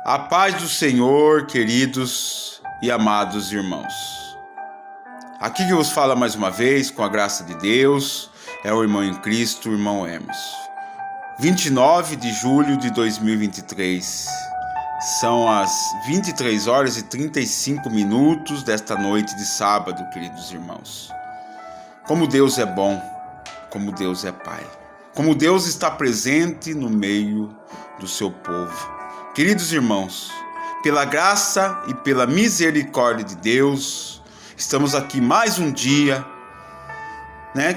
A paz do Senhor, queridos e amados irmãos. Aqui que vos fala mais uma vez, com a graça de Deus, é o irmão em Cristo, o irmão Hermes. 29 de julho de 2023. São as 23 horas e 35 minutos desta noite de sábado, queridos irmãos. Como Deus é bom, como Deus é Pai. Como Deus está presente no meio do seu povo. Queridos irmãos, pela graça e pela misericórdia de Deus, estamos aqui mais um dia,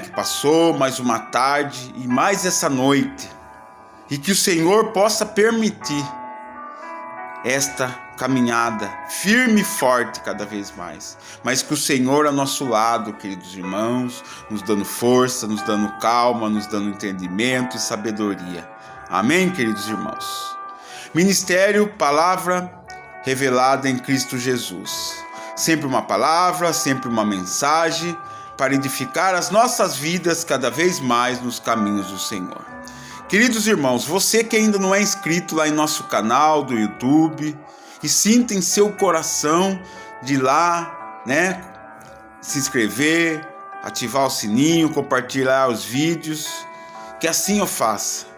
que passou, mais uma tarde e mais essa noite. E que o Senhor possa permitir esta caminhada firme e forte cada vez mais. Mas que o Senhor ao nosso lado, queridos irmãos, nos dando força, nos dando calma, nos dando entendimento e sabedoria. Amém, queridos irmãos? Ministério, palavra revelada em Cristo Jesus. Sempre uma palavra, sempre uma mensagem para edificar as nossas vidas cada vez mais nos caminhos do Senhor. Queridos irmãos, você que ainda não é inscrito lá em nosso canal do YouTube e sinta em seu coração de ir lá, se inscrever, ativar o sininho, compartilhar os vídeos, que assim eu faça.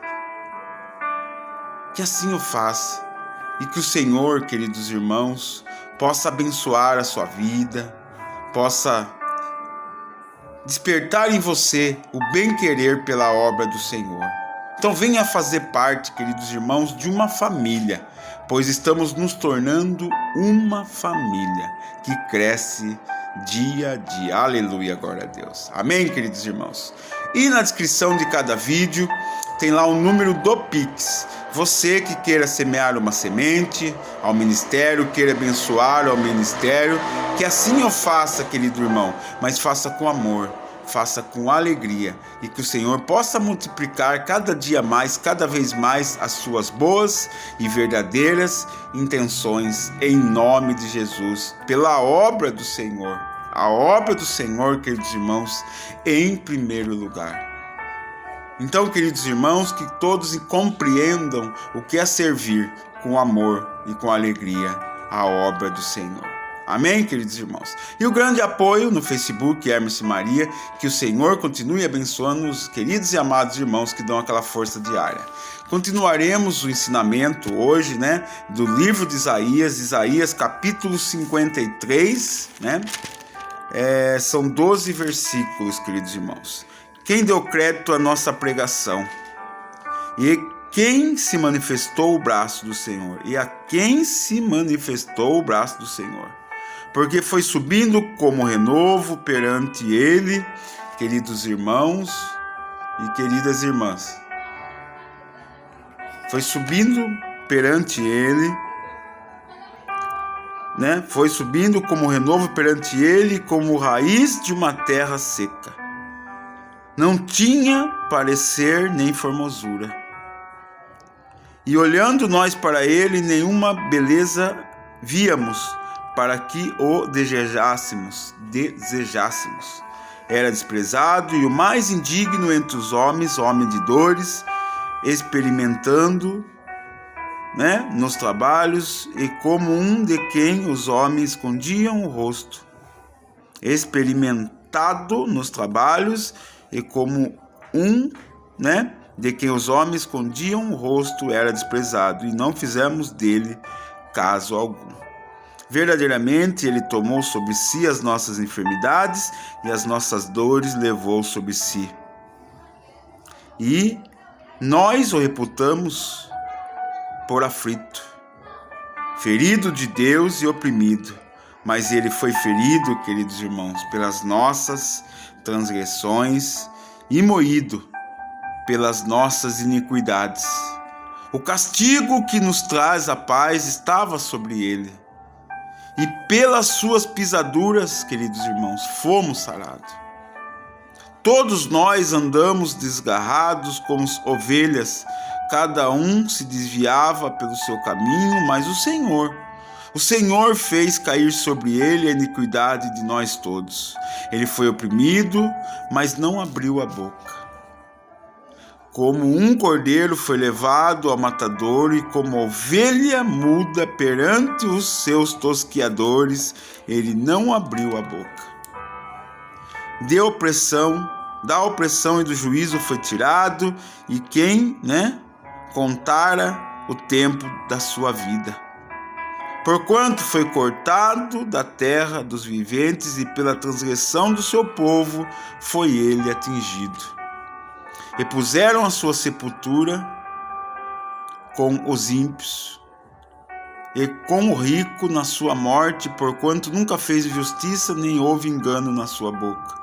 Que assim eu faça e que o Senhor, queridos irmãos, possa abençoar a sua vida, possa despertar em você o bem-querer pela obra do Senhor. Então venha fazer parte, queridos irmãos, de uma família, pois estamos nos tornando uma família que cresce dia a dia. Aleluia, glória a Deus. Amém, queridos irmãos? E na descrição de cada vídeo tem lá o número do Pix. Você que queira semear uma semente ao ministério, queira abençoar ao ministério, que assim eu faça, querido irmão, mas faça com amor, faça com alegria, e que o Senhor possa multiplicar cada dia mais, cada vez mais as suas boas e verdadeiras intenções em nome de Jesus, pela obra do Senhor, a obra do Senhor, queridos irmãos, em primeiro lugar. Então, queridos irmãos, que todos compreendam o que é servir com amor e com alegria a obra do Senhor. Amém, queridos irmãos? E o grande apoio no Facebook, Hermes e Maria, que o Senhor continue abençoando os queridos e amados irmãos que dão aquela força diária. Continuaremos o ensinamento hoje, do livro de Isaías capítulo 53, são 12 versículos, queridos irmãos. Quem deu crédito à nossa pregação? E quem se manifestou o braço do Senhor? E a quem se manifestou o braço do Senhor? Porque foi subindo como renovo perante ele, queridos irmãos e queridas irmãs. Foi subindo perante ele, Foi subindo como renovo perante ele, como raiz de uma terra seca. Não tinha parecer nem formosura. E olhando nós para ele, nenhuma beleza víamos, para que o desejássemos. Era desprezado e o mais indigno entre os homens, homem de dores, experimentando, nos trabalhos, e como um de quem os homens escondiam o rosto. Experimentado nos trabalhos, e como um, de quem os homens escondiam o rosto, era desprezado, e não fizemos dele caso algum. Verdadeiramente ele tomou sobre si as nossas enfermidades e as nossas dores levou sobre si. E nós o reputamos por aflito, ferido de Deus e oprimido. Mas ele foi ferido, queridos irmãos, pelas nossas transgressões e moído pelas nossas iniquidades. O castigo que nos traz a paz estava sobre ele. E pelas suas pisaduras, queridos irmãos, fomos sarados. Todos nós andamos desgarrados como ovelhas, cada um se desviava pelo seu caminho, mas o Senhor fez cair sobre ele a iniquidade de nós todos. Ele foi oprimido, mas não abriu a boca. Como um cordeiro foi levado ao matadouro, e como ovelha muda perante os seus tosquiadores, ele não abriu a boca. Da opressão e do juízo foi tirado, e quem, contara o tempo da sua vida. Porquanto foi cortado da terra dos viventes, e pela transgressão do seu povo foi ele atingido. E puseram a sua sepultura com os ímpios, e com o rico na sua morte, porquanto nunca fez justiça, nem houve engano na sua boca.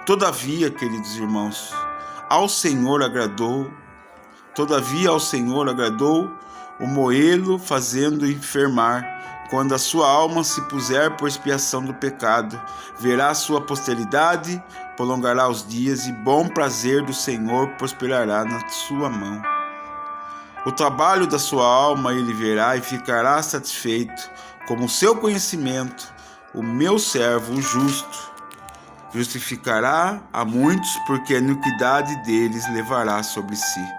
Todavia, queridos irmãos, ao Senhor agradou o moê-lo, fazendo enfermar. Quando a sua alma se puser por expiação do pecado, verá a sua posteridade, prolongará os dias, e bom prazer do Senhor prosperará na sua mão. O trabalho da sua alma ele verá e ficará satisfeito, como o seu conhecimento. O meu servo, o justo, justificará a muitos, porque a iniquidade deles levará sobre si.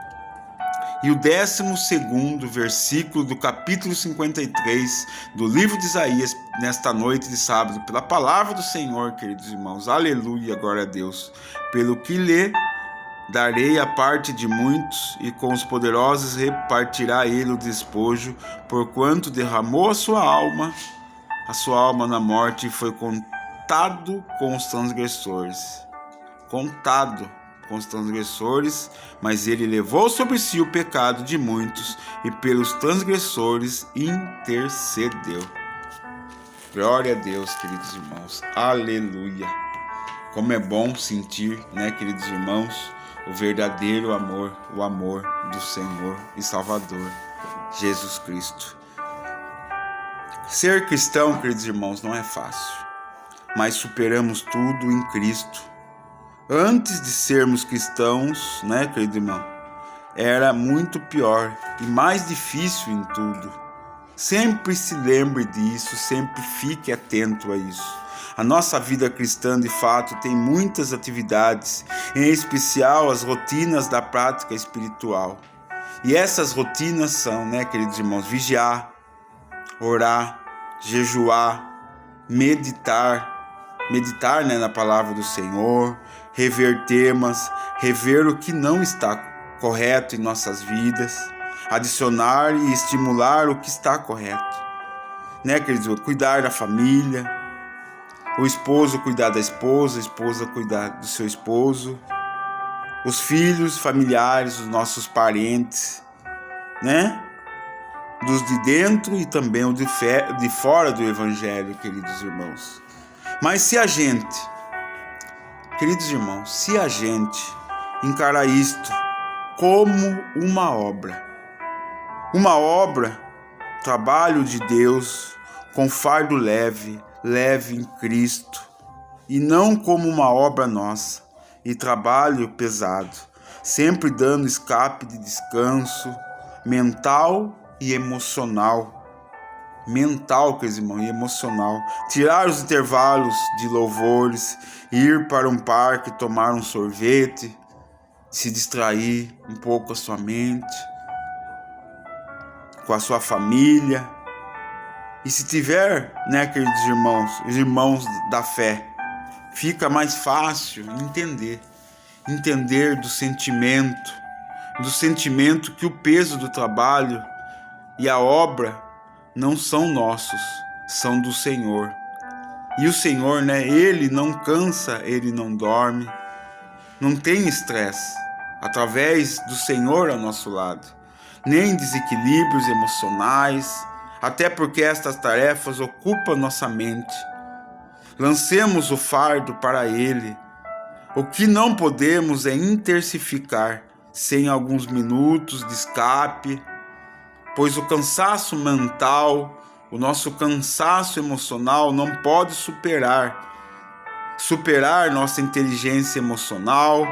E o 12º versículo do capítulo 53 do livro de Isaías, nesta noite de sábado, pela palavra do Senhor, queridos irmãos, aleluia, glória a Deus, pelo que lhe darei a parte de muitos, e com os poderosos repartirá ele o despojo, porquanto derramou a sua alma na morte, e foi contado com os transgressores, mas ele levou sobre si o pecado de muitos, e pelos transgressores intercedeu. Glória a Deus, queridos irmãos, aleluia. Como é bom sentir, queridos irmãos, o verdadeiro amor, o amor do Senhor e Salvador, Jesus Cristo. Ser cristão, queridos irmãos, não é fácil, mas superamos tudo em Cristo. Antes de sermos cristãos, querido irmão, era muito pior e mais difícil em tudo. Sempre se lembre disso, sempre fique atento a isso. A nossa vida cristã, de fato, tem muitas atividades, em especial as rotinas da prática espiritual. E essas rotinas são, queridos irmãos, vigiar, orar, jejuar, meditar na palavra do Senhor, rever temas, rever o que não está correto em nossas vidas, adicionar e estimular o que está correto, queridos? Cuidar da família, o esposo cuidar da esposa, a esposa cuidar do seu esposo, os filhos, familiares, os nossos parentes, dos de dentro e também os de fora do Evangelho, queridos irmãos. Mas se a gente, queridos irmãos, se a gente encarar isto como uma obra, trabalho de Deus, com fardo leve em Cristo, e não como uma obra nossa, e trabalho pesado, sempre dando escape de descanso mental e emocional. Queridos irmãos, e emocional. Tirar os intervalos de louvores, ir para um parque, tomar um sorvete, se distrair um pouco a sua mente, com a sua família. E se tiver, queridos irmãos, os irmãos da fé, fica mais fácil entender do sentimento que o peso do trabalho e a obra não são nossos, são do Senhor. E o Senhor, Ele não cansa, Ele não dorme, não tem estresse, através do Senhor ao nosso lado, nem desequilíbrios emocionais, até porque estas tarefas ocupam nossa mente. Lancemos o fardo para Ele. O que não podemos é intensificar sem alguns minutos de escape, pois o cansaço mental, o nosso cansaço emocional não pode superar nossa inteligência emocional,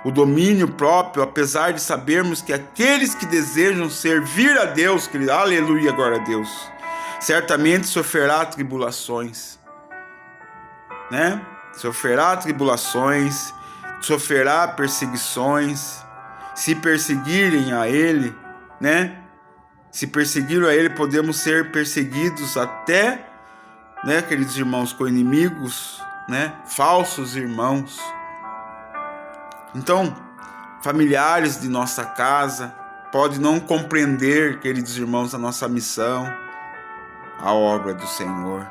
o domínio próprio, apesar de sabermos que aqueles que desejam servir a Deus, querido, aleluia, glória a Deus, certamente sofrerá tribulações, sofrerá perseguições, Se perseguirem a Ele, né? Se perseguiram a Ele, podemos ser perseguidos até, né, queridos irmãos, com inimigos, né? Falsos irmãos. Então, familiares de nossa casa podem não compreender, queridos irmãos, a nossa missão, a obra do Senhor.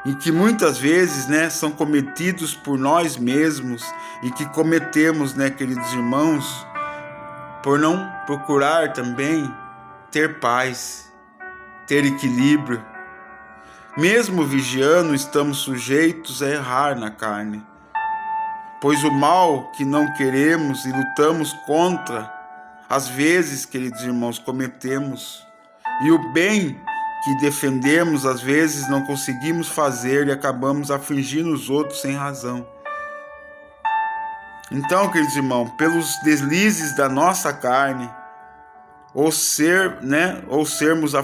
E que muitas vezes, né, são cometidos por nós mesmos e que cometemos, né, queridos irmãos, por não procurar também ter paz, ter equilíbrio. Mesmo vigiando, estamos sujeitos a errar na carne, pois o mal que não queremos e lutamos contra, às vezes, queridos irmãos, cometemos, e o bem que defendemos, às vezes não conseguimos fazer e acabamos afligindo os outros sem razão. Então, queridos irmãos, pelos deslizes da nossa carne, ou sermos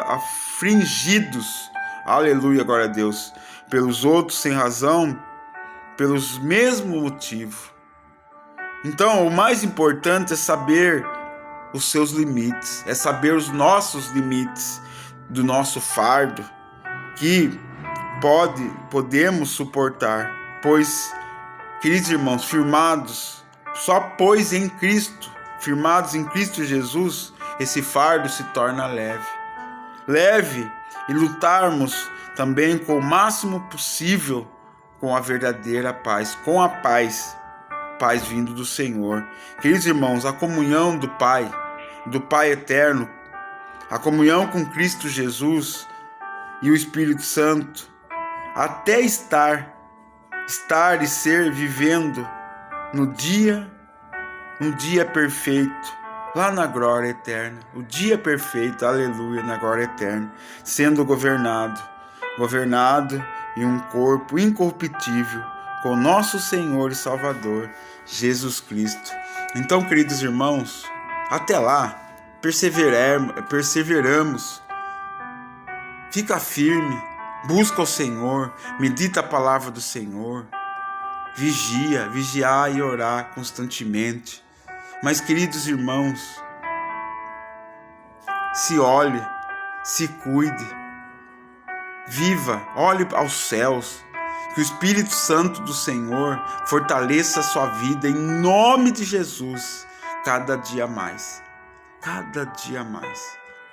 afligidos, aleluia, glória a Deus, pelos outros sem razão, pelos mesmos motivos. Então, o mais importante é saber os seus limites, é saber os nossos limites do nosso fardo que podemos suportar, pois, queridos irmãos, firmados em Cristo Jesus, esse fardo se torna leve, e lutarmos também com o máximo possível com a verdadeira paz, com a paz vindo do Senhor. Queridos irmãos, a comunhão do Pai eterno, a comunhão com Cristo Jesus e o Espírito Santo, até estar e ser vivendo no dia perfeito, lá na glória eterna, o dia perfeito, aleluia, na glória eterna, sendo governado em um corpo incorruptível, com nosso Senhor e Salvador, Jesus Cristo. Então, queridos irmãos, até lá, perseveramos, fica firme, busca o Senhor, medita a palavra do Senhor, vigiar e orar constantemente. Mas, queridos irmãos, se olhe, se cuide, viva, olhe aos céus, que o Espírito Santo do Senhor fortaleça a sua vida em nome de Jesus, cada dia mais.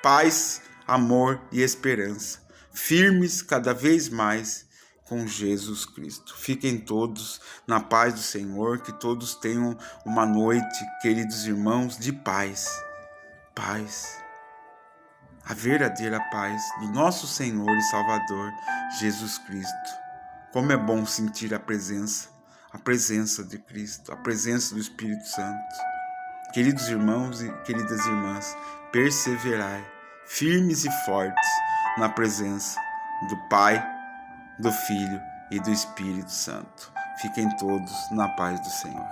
Paz, amor e esperança, firmes cada vez mais com Jesus Cristo. Fiquem todos na paz do Senhor, que todos tenham uma noite, queridos irmãos, de paz, a verdadeira paz do nosso Senhor e Salvador, Jesus Cristo. Como é bom sentir a presença de Cristo, a presença do Espírito Santo. Queridos irmãos e queridas irmãs, perseverai, firmes e fortes na presença do Pai, do Filho e do Espírito Santo. Fiquem todos na paz do Senhor.